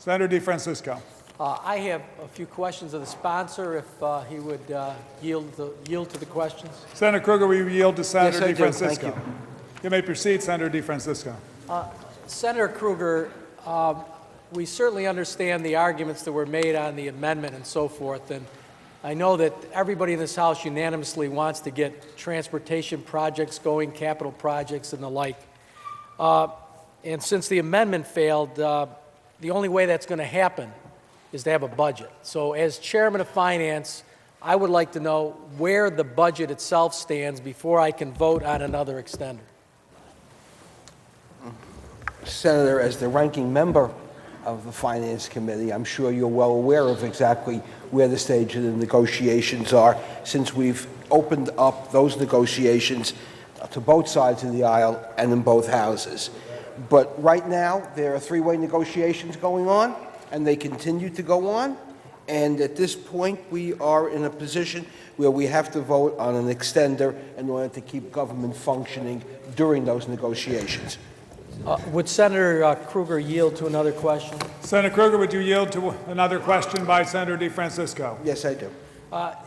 Senator DeFrancisco. I have a few questions of the sponsor, if he would yield to the questions. Senator Kruger, will you yield to Senator Yes, I do. DeFrancisco? Thank you. You may proceed, Senator DeFrancisco. Senator Kruger, we certainly understand the arguments that were made on the amendment and so forth, and I know that everybody in this House unanimously wants to get transportation projects going, capital projects and the like. And since the amendment failed, the only way that's going to happen is to have a budget. So as Chairman of Finance, I would like to know where the budget itself stands before I can vote on another extender. Senator, as the ranking member of the Finance Committee, I'm sure you're well aware of exactly where the stage of the negotiations are, since we've opened up those negotiations to both sides of the aisle and in both houses. But right now, there are three-way negotiations going on, and they continue to go on. And at this point, we are in a position where we have to vote on an extender in order to keep government functioning during those negotiations. Would Senator Kruger yield to another question? Senator Kruger, would you yield to another question by Senator DeFrancisco? Yes, I do.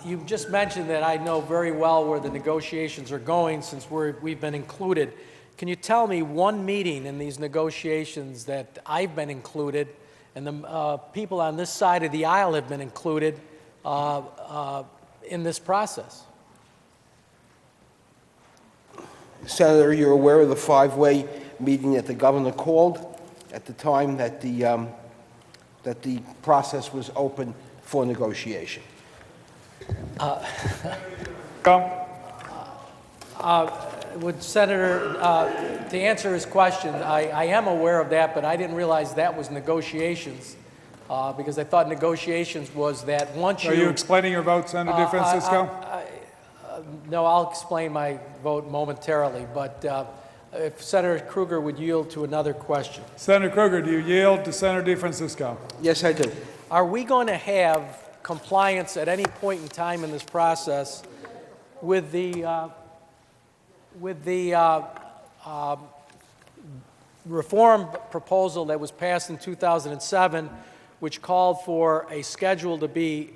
You just mentioned that I know very well where the negotiations are going since we've been included. Can you tell me one meeting in these negotiations that I've been included and the people on this side of the aisle have been included in this process? Senator, you're aware of the five-way meeting that the governor called at the time that the process was open for negotiation. Would Senator, to answer his question, I am aware of that, but I didn't realize that was negotiations because I thought negotiations was that once you... Are you explaining your vote, Senator DeFrancisco? No, I'll explain my vote momentarily, but if Senator Kruger would yield to another question. Senator Kruger, do you yield to Senator DeFrancisco? Yes, I do. Are we going to have compliance at any point in time in this process with the reform proposal that was passed in 2007, which called for a schedule to be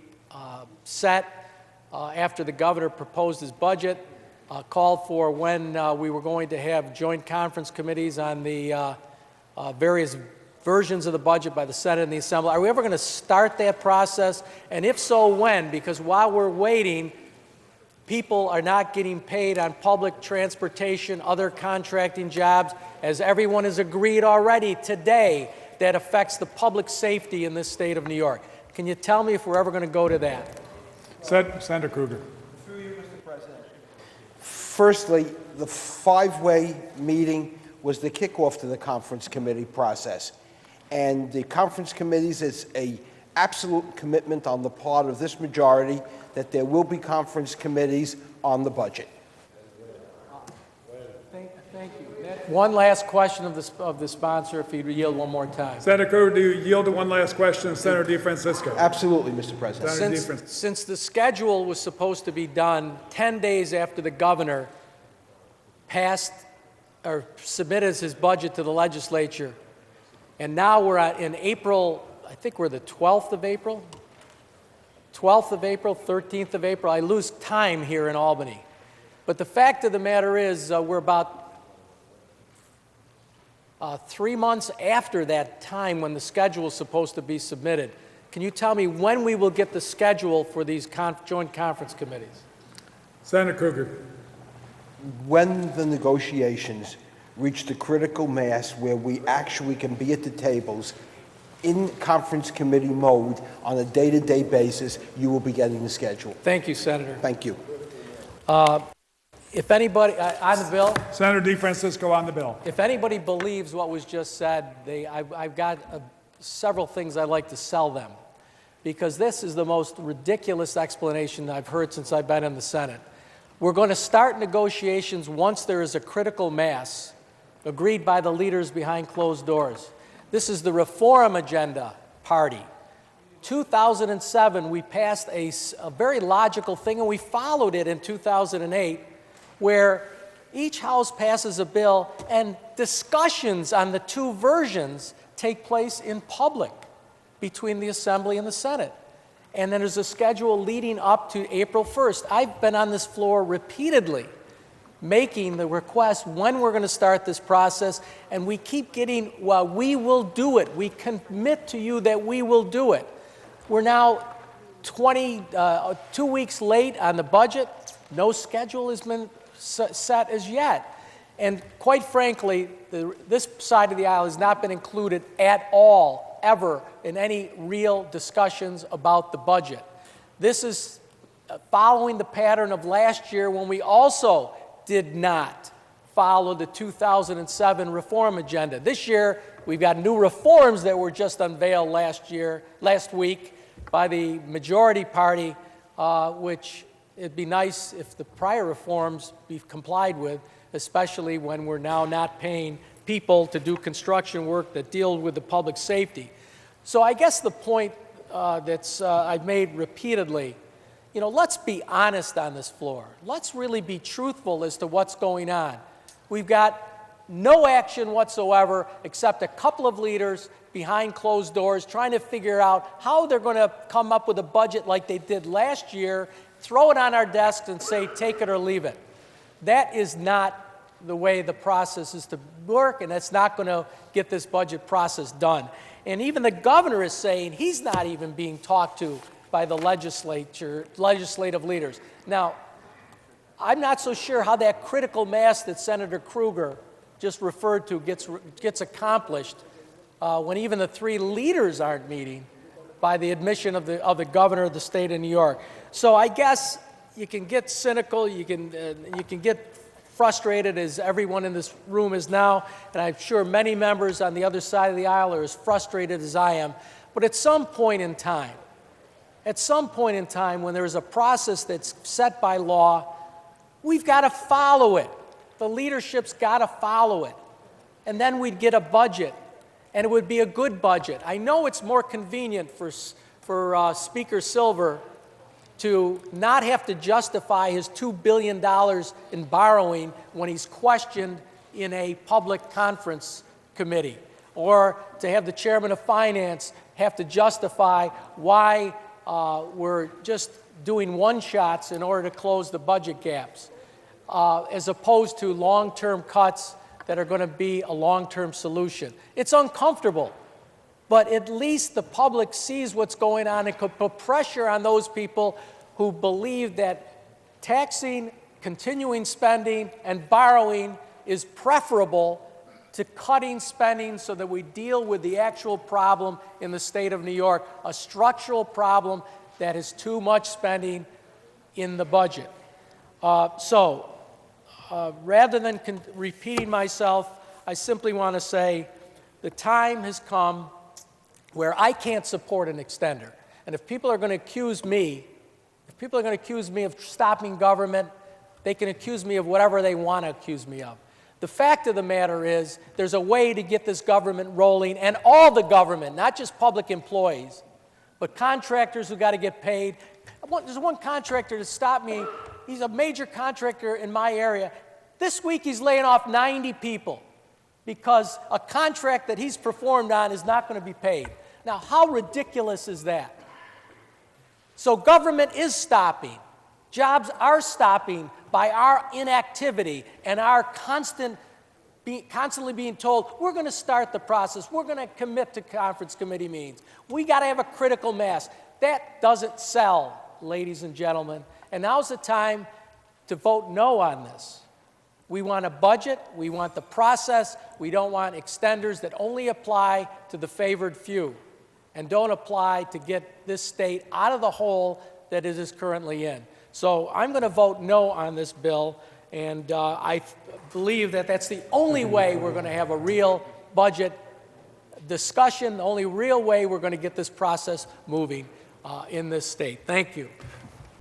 set after the governor proposed his budget, called for when we were going to have joint conference committees on the various versions of the budget by the Senate and the Assembly. Are we ever going to start that process? And if so, when? Because while we're waiting, people are not getting paid on public transportation, other contracting jobs, as everyone has agreed already today, that affects the public safety in this state of New York. Can you tell me if we're ever going to go to that? Senator Kruger. Through you, Mr. President. Firstly, the five-way meeting was the kickoff to the conference committee process. And the conference committees is an absolute commitment on the part of this majority that there will be conference committees on the budget. Thank you. One last question of the sponsor, if he'd yield one more time. Senator Kruger, do you yield to one last question, Senator DeFrancisco? Absolutely, Mr. President. Since the schedule was supposed to be done 10 days after the governor passed or submitted his budget to the legislature, and now we're in April, I think we're the 12th of April, 12th of April, 13th of April. I lose time here in Albany. But the fact of the matter is we're about 3 months after that time when the schedule is supposed to be submitted. Can you tell me when we will get the schedule for these joint conference committees? Senator Kruger. When the negotiations reach the critical mass where we actually can be at the tables in conference committee mode on a day-to-day basis, you will be getting the schedule. Thank you, Senator. Thank you. If anybody, on the bill? Senator DeFrancisco on the bill. If anybody believes what was just said, I've got several things I'd like to sell them, because this is the most ridiculous explanation I've heard since I've been in the Senate. We're going to start negotiations once there is a critical mass agreed by the leaders behind closed doors. This is the Reform Agenda Party. 2007, we passed a very logical thing, and we followed it in 2008, where each house passes a bill and discussions on the two versions take place in public. between the Assembly and the Senate. And then there's a schedule leading up to April 1st. I've been on this floor repeatedly making the request when we're going to start this process, and we keep getting, well, we will do it. We commit to you that we will do it. We're now 2 weeks late on the budget. No schedule has been set as yet. And quite frankly, this side of the aisle has not been included at all, ever, in any real discussions about the budget. This is following the pattern of last year when we also did not follow the 2007 reform agenda. This year, we've got new reforms that were just unveiled last week by the majority party, which it'd be nice if the prior reforms be complied with, especially when we're now not paying people to do construction work that deal with the public safety. So I guess the point I've made repeatedly, let's be honest on this floor. Let's really be truthful as to what's going on. We've got no action whatsoever except a couple of leaders behind closed doors trying to figure out how they're going to come up with a budget like they did last year, throw it on our desks and say, take it or leave it. That is not the way the process is to work, and that's not going to get this budget process done. And even the governor is saying he's not even being talked to by the legislative leaders. Now, I'm not so sure how that critical mass that Senator Kruger just referred to gets accomplished when even the three leaders aren't meeting by the admission of the governor of the state of New York. So I guess you can get cynical, you can get frustrated, as everyone in this room is now, and I'm sure many members on the other side of the aisle are as frustrated as I am. But at some point in time, when there is a process that's set by law, we've got to follow it. The leadership's got to follow it. And then we'd get a budget, and it would be a good budget. I know it's more convenient for Speaker Silver to not have to justify his $2 billion in borrowing when he's questioned in a public conference committee, or to have the chairman of finance have to justify why we're just doing one-shots in order to close the budget gaps, as opposed to long-term cuts that are going to be a long-term solution. It's uncomfortable, but at least the public sees what's going on and could put pressure on those people who believe that taxing, continuing spending, and borrowing is preferable to cutting spending so that we deal with the actual problem in the state of New York, a structural problem that is too much spending in the budget. Rather than repeating myself, I simply want to say the time has come where I can't support an extender. And if people are going to accuse me, of stopping government, they can accuse me of whatever they want to accuse me of. The fact of the matter is there's a way to get this government rolling, and all the government, not just public employees, but contractors who got to get paid. There's one contractor that stopped me. He's a major contractor in my area. This week he's laying off 90 people because a contract that he's performed on is not going to be paid. Now, how ridiculous is that? So government is stopping. Jobs are stopping by our inactivity and our constantly being told, we're going to start the process, we're going to commit to conference committee meetings. We got to have a critical mass. That doesn't sell, ladies and gentlemen. And now's the time to vote no on this. We want a budget, we want the process, we don't want extenders that only apply to the favored few and don't apply to get this state out of the hole that it is currently in. So I'm going to vote no on this bill, and I believe that that's the only way we're going to have a real budget discussion, the only real way we're going to get this process moving in this state. Thank you.